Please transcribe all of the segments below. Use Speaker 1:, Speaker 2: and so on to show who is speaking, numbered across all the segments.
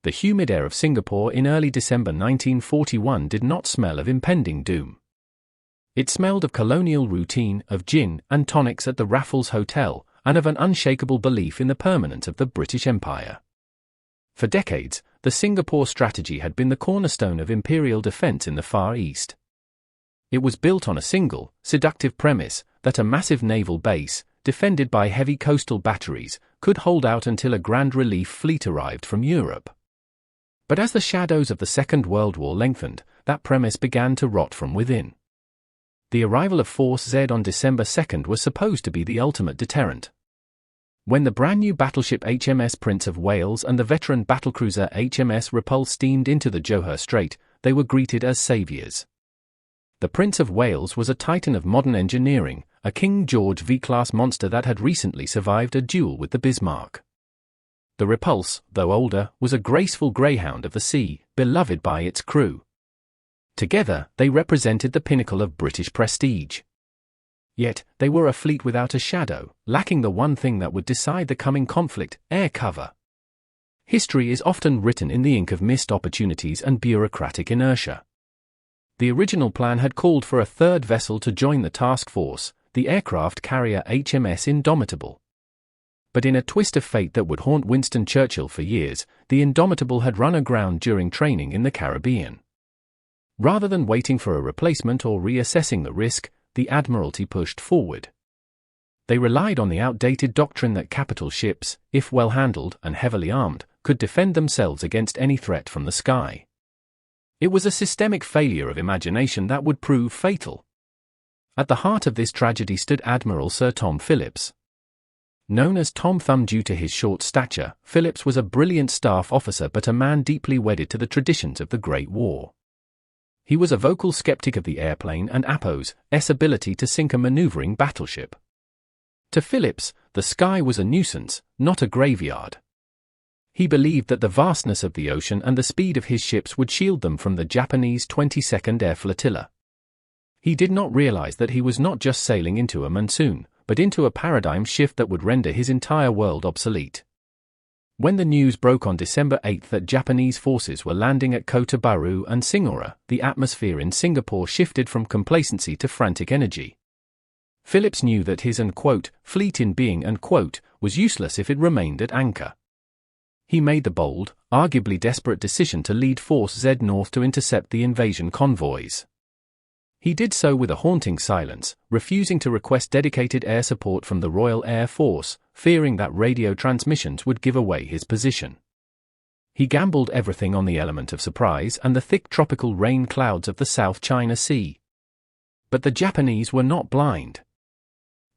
Speaker 1: The humid air of Singapore in early December 1941 did not smell of impending doom. It smelled of colonial routine, of gin and tonics at the Raffles Hotel, and of an unshakable belief in the permanence of the British Empire. For decades, the Singapore strategy had been the cornerstone of imperial defense in the Far East. It was built on a single, seductive premise that a massive naval base, defended by heavy coastal batteries, could hold out until a grand relief fleet arrived from Europe. But as the shadows of the Second World War lengthened, that premise began to rot from within. The arrival of Force Z on December 2 was supposed to be the ultimate deterrent. When the brand-new battleship HMS Prince of Wales and the veteran battlecruiser HMS Repulse steamed into the Johor Strait, they were greeted as saviors. The Prince of Wales was a titan of modern engineering, a King George V-class monster that had recently survived a duel with the Bismarck. The Repulse, though older, was a graceful greyhound of the sea, beloved by its crew. Together, they represented the pinnacle of British prestige. Yet, they were a fleet without a shadow, lacking the one thing that would decide the coming conflict: air cover. History is often written in the ink of missed opportunities and bureaucratic inertia. The original plan had called for a third vessel to join the task force, the aircraft carrier HMS Indomitable. But in a twist of fate that would haunt Winston Churchill for years, the Indomitable had run aground during training in the Caribbean. Rather than waiting for a replacement or reassessing the risk, the Admiralty pushed forward. They relied on the outdated doctrine that capital ships, if well handled and heavily armed, could defend themselves against any threat from the sky. It was a systemic failure of imagination that would prove fatal. At the heart of this tragedy stood Admiral Sir Tom Phillips. Known as Tom Thumb due to his short stature, Phillips was a brilliant staff officer but a man deeply wedded to the traditions of the Great War. He was a vocal skeptic of the airplane and Apo's ability to sink a maneuvering battleship. To Phillips, the sky was a nuisance, not a graveyard. He believed that the vastness of the ocean and the speed of his ships would shield them from the Japanese 22nd Air Flotilla. He did not realize that he was not just sailing into a monsoon, but into a paradigm shift that would render his entire world obsolete. When the news broke on December 8 that Japanese forces were landing at Kota Baru and Singapore, the atmosphere in Singapore shifted from complacency to frantic energy. Phillips knew that his fleet in being was useless if it remained at anchor. He made the bold, arguably desperate decision to lead Force Z north to intercept the invasion convoys. He did so with a haunting silence, refusing to request dedicated air support from the Royal Air Force, fearing that radio transmissions would give away his position. He gambled everything on the element of surprise and the thick tropical rain clouds of the South China Sea. But the Japanese were not blind.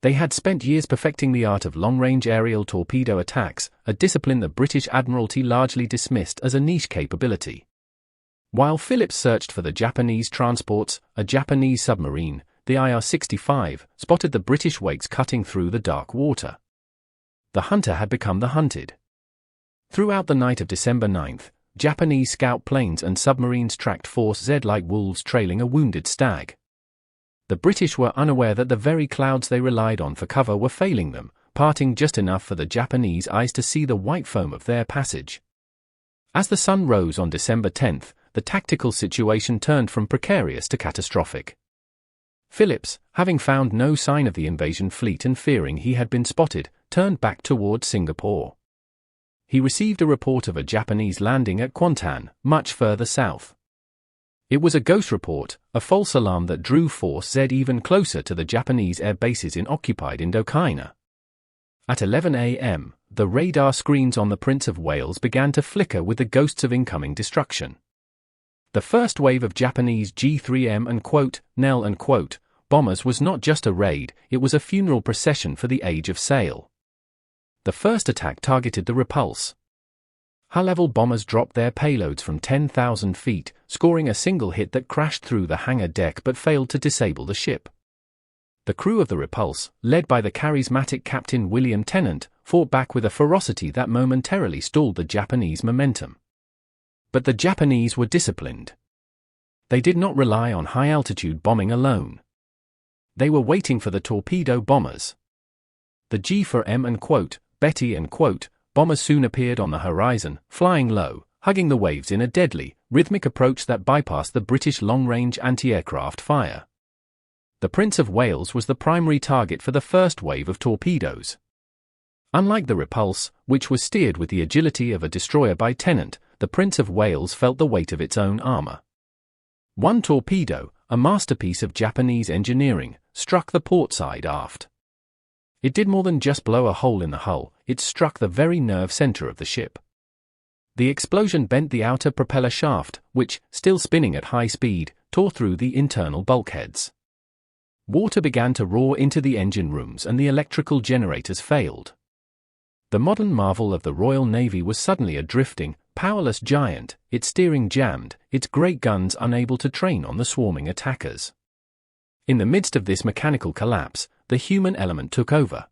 Speaker 1: They had spent years perfecting the art of long-range aerial torpedo attacks, a discipline the British Admiralty largely dismissed as a niche capability. While Phillips searched for the Japanese transports, a Japanese submarine, the IR-65, spotted the British wakes cutting through the dark water. The hunter had become the hunted. Throughout the night of December 9, Japanese scout planes and submarines tracked Force Z like wolves trailing a wounded stag. The British were unaware that the very clouds they relied on for cover were failing them, parting just enough for the Japanese eyes to see the white foam of their passage. As the sun rose on December 10, the tactical situation turned from precarious to catastrophic. Phillips, having found no sign of the invasion fleet and fearing he had been spotted, turned back towards Singapore. He received a report of a Japanese landing at Kuantan, much further south. It was a ghost report, a false alarm that drew Force Z even closer to the Japanese air bases in occupied Indochina. At 11 a.m., the radar screens on the Prince of Wales began to flicker with the ghosts of incoming destruction. The first wave of Japanese G3M and Nell and bombers was not just a raid, it was a funeral procession for the age of sail. The first attack targeted the Repulse. High-level bombers dropped their payloads from 10,000 feet, scoring a single hit that crashed through the hangar deck but failed to disable the ship. The crew of the Repulse, led by the charismatic Captain William Tennant, fought back with a ferocity that momentarily stalled the Japanese momentum. But the Japanese were disciplined. They did not rely on high-altitude bombing alone. They were waiting for the torpedo bombers. The G4M and Betty and bombers soon appeared on the horizon, flying low, hugging the waves in a deadly, rhythmic approach that bypassed the British long-range anti-aircraft fire. The Prince of Wales was the primary target for the first wave of torpedoes. Unlike the Repulse, which was steered with the agility of a destroyer by Tennant, the Prince of Wales felt the weight of its own armor. One torpedo, a masterpiece of Japanese engineering, struck the port side aft. It did more than just blow a hole in the hull, it struck the very nerve center of the ship. The explosion bent the outer propeller shaft, which, still spinning at high speed, tore through the internal bulkheads. Water began to roar into the engine rooms and the electrical generators failed. The modern marvel of the Royal Navy was suddenly a drifting, powerless giant, its steering jammed, its great guns unable to train on the swarming attackers. In the midst of this mechanical collapse, the human element took over.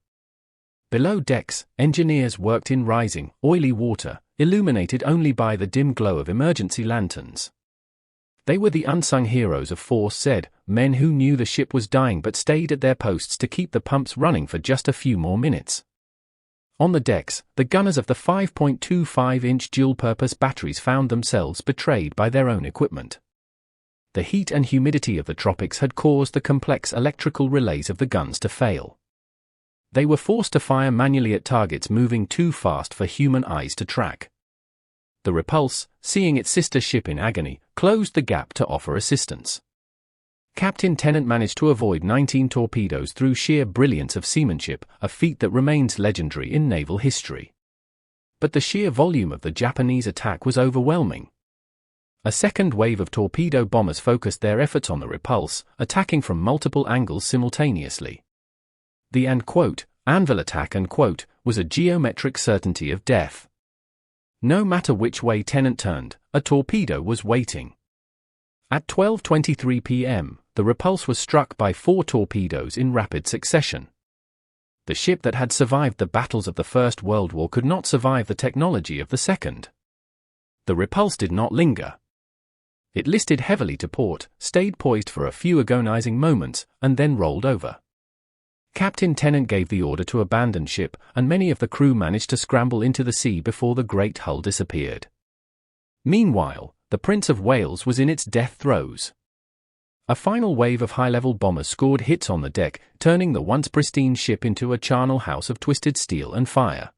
Speaker 1: Below decks, engineers worked in rising, oily water, illuminated only by the dim glow of emergency lanterns. They were the unsung heroes of Force Z, men who knew the ship was dying but stayed at their posts to keep the pumps running for just a few more minutes. On the decks, the gunners of the 5.25-inch dual-purpose batteries found themselves betrayed by their own equipment. The heat and humidity of the tropics had caused the complex electrical relays of the guns to fail. They were forced to fire manually at targets moving too fast for human eyes to track. The Repulse, seeing its sister ship in agony, closed the gap to offer assistance. Captain Tennant managed to avoid 19 torpedoes through sheer brilliance of seamanship, a feat that remains legendary in naval history. But the sheer volume of the Japanese attack was overwhelming. A second wave of torpedo bombers focused their efforts on the Repulse, attacking from multiple angles simultaneously. The anvil attack was a geometric certainty of death. No matter which way Tennant turned, a torpedo was waiting. At 12:23 p.m., the Repulse was struck by 4 torpedoes in rapid succession. The ship that had survived the battles of the First World War could not survive the technology of the Second. The Repulse did not linger. It listed heavily to port, stayed poised for a few agonizing moments, and then rolled over. Captain Tennant gave the order to abandon ship, and many of the crew managed to scramble into the sea before the great hull disappeared. Meanwhile, the Prince of Wales was in its death throes. A final wave of high-level bombers scored hits on the deck, turning the once pristine ship into a charnel house of twisted steel and fire.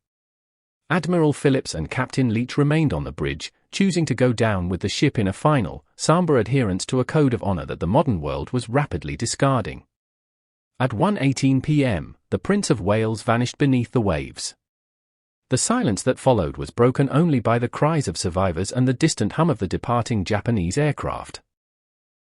Speaker 1: Admiral Phillips and Captain Leach remained on the bridge, choosing to go down with the ship in a final, somber adherence to a code of honor that the modern world was rapidly discarding. At 1:18 p.m., the Prince of Wales vanished beneath the waves. The silence that followed was broken only by the cries of survivors and the distant hum of the departing Japanese aircraft.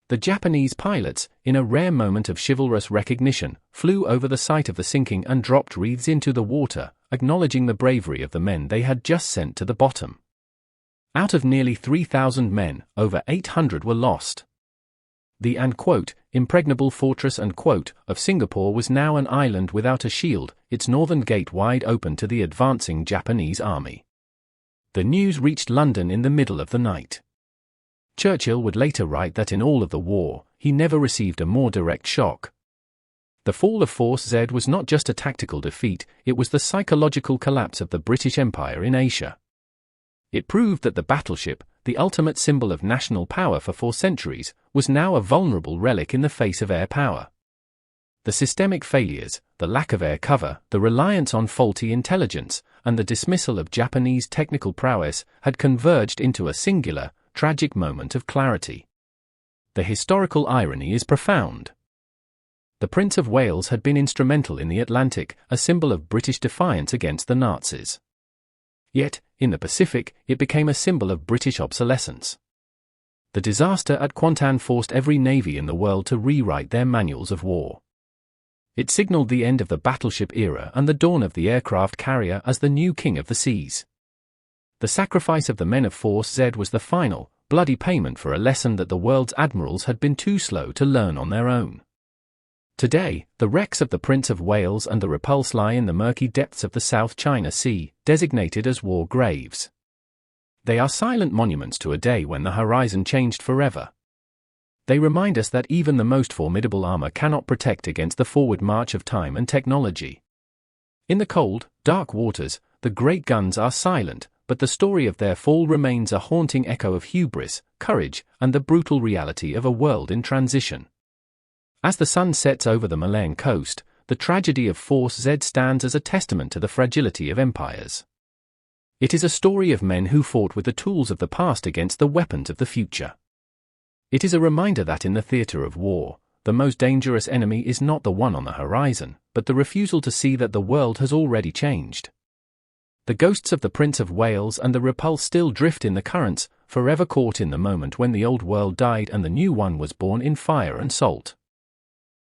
Speaker 1: The Japanese pilots, in a rare moment of chivalrous recognition, flew over the site of the sinking and dropped wreaths into the water, acknowledging the bravery of the men they had just sent to the bottom. Out of nearly 3,000 men, over 800 were lost. The impregnable fortress of Singapore was now an island without a shield, its northern gate wide open to the advancing Japanese army. The news reached London in the middle of the night. Churchill would later write that in all of the war, he never received a more direct shock. The fall of Force Z was not just a tactical defeat, it was the psychological collapse of the British Empire in Asia. It proved that the battleship, the ultimate symbol of national power for 4 centuries, was now a vulnerable relic in the face of air power. The systemic failures, the lack of air cover, the reliance on faulty intelligence, and the dismissal of Japanese technical prowess had converged into a singular, tragic moment of clarity. The historical irony is profound. The Prince of Wales had been instrumental in the Atlantic, a symbol of British defiance against the Nazis. Yet, in the Pacific, it became a symbol of British obsolescence. The disaster at Kuantan forced every navy in the world to rewrite their manuals of war. It signaled the end of the battleship era and the dawn of the aircraft carrier as the new king of the seas. The sacrifice of the men of Force Z was the final, bloody payment for a lesson that the world's admirals had been too slow to learn on their own. Today, the wrecks of the Prince of Wales and the Repulse lie in the murky depths of the South China Sea, designated as war graves. They are silent monuments to a day when the horizon changed forever. They remind us that even the most formidable armor cannot protect against the forward march of time and technology. In the cold, dark waters, the great guns are silent, but the story of their fall remains a haunting echo of hubris, courage, and the brutal reality of a world in transition. As the sun sets over the Malayan coast, the tragedy of Force Z stands as a testament to the fragility of empires. It is a story of men who fought with the tools of the past against the weapons of the future. It is a reminder that in the theatre of war, the most dangerous enemy is not the one on the horizon, but the refusal to see that the world has already changed. The ghosts of the Prince of Wales and the Repulse still drift in the currents, forever caught in the moment when the old world died and the new one was born in fire and salt.